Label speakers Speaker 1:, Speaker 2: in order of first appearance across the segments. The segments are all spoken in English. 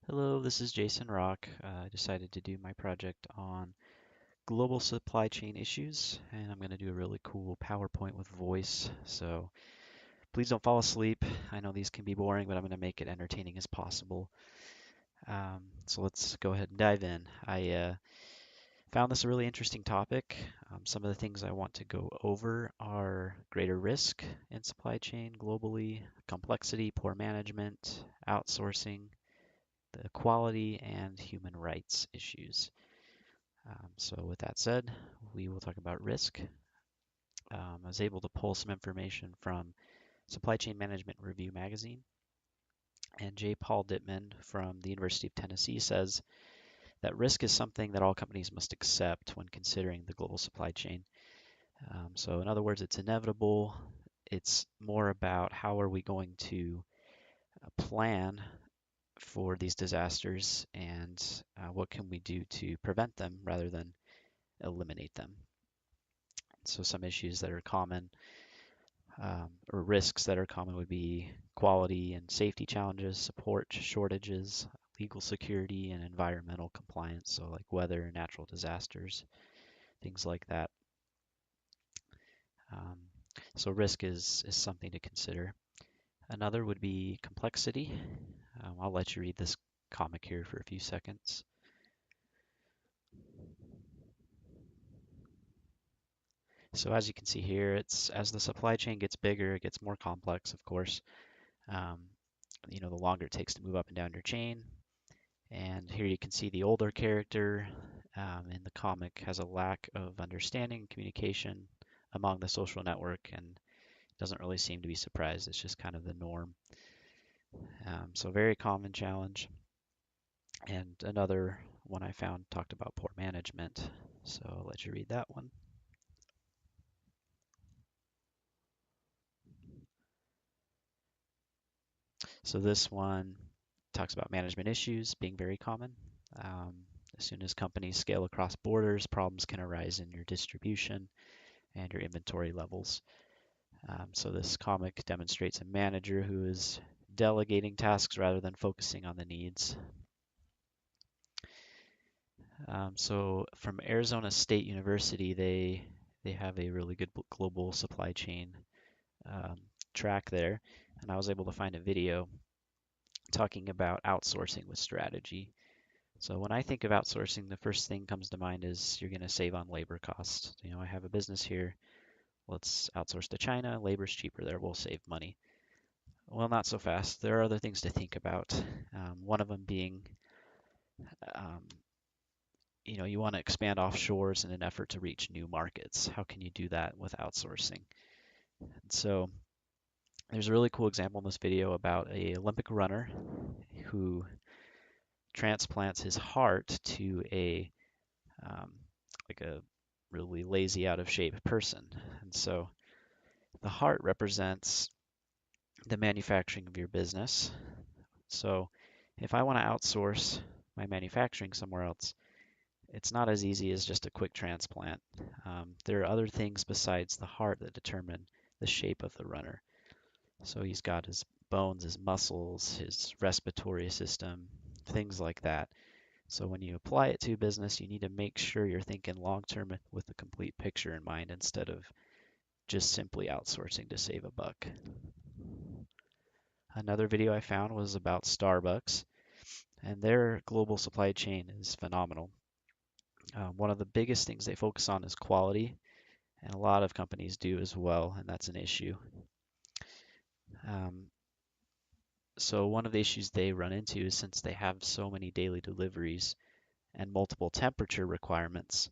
Speaker 1: Hello, this is Jason Rock. I decided to do my project on global supply chain issues, and I'm going to do a really cool PowerPoint with voice. So please don't fall asleep. I know these can be boring, but I'm going to make it entertaining as possible. So let's go ahead and dive in. I found this a really interesting topic. Some of the things I want to go over are greater risk in supply chain globally, complexity, poor management, outsourcing, the quality, and human rights issues. So with that said, we will talk about risk. I was able to pull some information from Supply Chain Management Review magazine, and J. Paul Dittman from the University of Tennessee says that risk is something that all companies must accept when considering the global supply chain. So in other words, it's inevitable. It's more about how are we going to plan for these disasters and what can we do to prevent them rather than eliminate them. So some issues that are common or risks that are common would be quality and safety challenges, support shortages, legal security, and environmental compliance. So like weather, natural disasters, things like that. Um, so risk is something to consider. Another would be complexity. I'll let you read this comic here for a few seconds. So as you can see here, it's as the supply chain gets bigger, it gets more complex, of course. Um, the longer it takes to move up and down your chain. And here you can see the older character in the comic has a lack of understanding and communication among the social network and doesn't really seem to be surprised. It's just kind of the norm. So very common challenge. And another one I found talked about poor management. So I'll let you read that one. So this one talks about management issues being very common. Um, as soon as companies scale across borders, problems can arise in your distribution and your inventory levels. So this comic demonstrates a manager who is delegating tasks rather than focusing on the needs. So from Arizona State University, they have a really good global supply chain um, track there, and I was able to find a video talking about outsourcing with strategy. So when I think of outsourcing, the first thing comes to mind is you're going to save on labor costs. I have a business here. Let's outsource to China. Labor's cheaper there. We'll save money. Well, not so fast. There are other things to think about. One of them being, um, you want to expand offshores in an effort to reach new markets. How can you do that with outsourcing? And so there's a really cool example in this video about a Olympic runner who transplants his heart to a um, like a really lazy, out of shape person. And so the heart represents the manufacturing of your business. So if I want to outsource my manufacturing somewhere else, it's not as easy as just a quick transplant. There are other things besides the heart that determine the shape of the runner. So he's got his bones, his muscles, his respiratory system, things like that. So when you apply it to a business, you need to make sure you're thinking long term with the complete picture in mind instead of just simply outsourcing to save a buck. Another video I found was about Starbucks, and their global supply chain is phenomenal. One of the biggest things they focus on is quality, and a lot of companies do as well, and that's an issue. Um, so one of the issues they run into is since they have so many daily deliveries and multiple temperature requirements,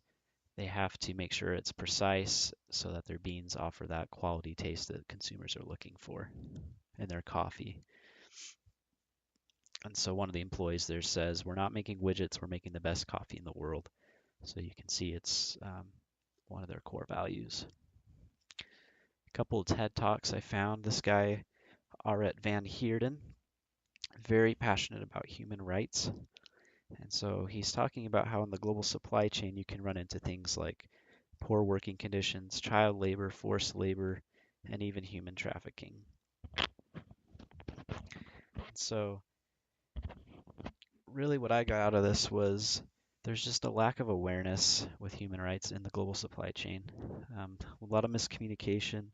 Speaker 1: they have to make sure it's precise so that their beans offer that quality taste that consumers are looking for in their coffee. And so one of the employees there says, "We're not making widgets, we're making the best coffee in the world." So you can see it's one of their core values. A couple of TED Talks I found. This guy, Aret van Heerden, very passionate about human rights. And so he's talking about how in the global supply chain you can run into things like poor working conditions, child labor, forced labor, and even human trafficking. So really what I got out of this was there's just a lack of awareness with human rights in the global supply chain. A lot of miscommunication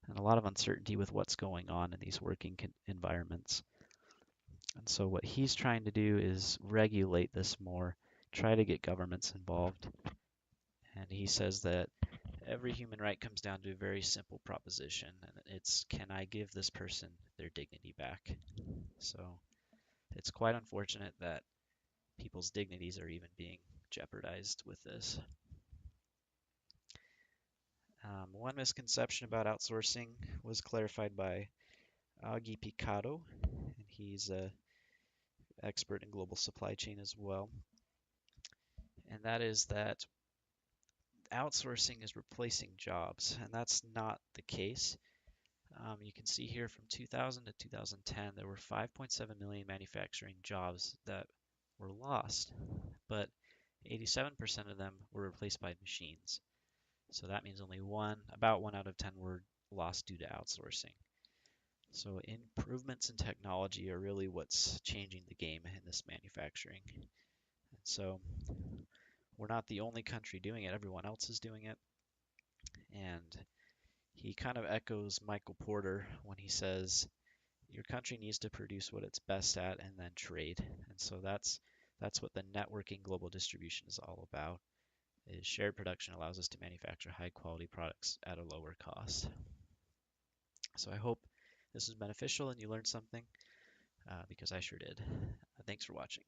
Speaker 1: and a lot of uncertainty with what's going on in these working environments. And so what he's trying to do is regulate this more, try to get governments involved. And he says that every human right comes down to a very simple proposition, and it's, can I give this person their dignity back? So it's quite unfortunate that people's dignities are even being jeopardized with this. One misconception about outsourcing was clarified by Augie Picado, and he's an expert in global supply chain as well. And that is that outsourcing is replacing jobs, and that's not the case. You can see here from 2000 to 2010, there were 5.7 million manufacturing jobs that were lost, but 87% of them were replaced by machines. So that means only about 1 out of 10 were lost due to outsourcing. So improvements in technology are really what's changing the game in this manufacturing. And so we're not the only country doing it, everyone else is doing it. And he kind of echoes Michael Porter when he says your country needs to produce what it's best at and then trade. And so that's what the networking global distribution is all about. Is shared production allows us to manufacture high quality products at a lower cost. So I hope this was beneficial and you learned something because I sure did. Thanks for watching.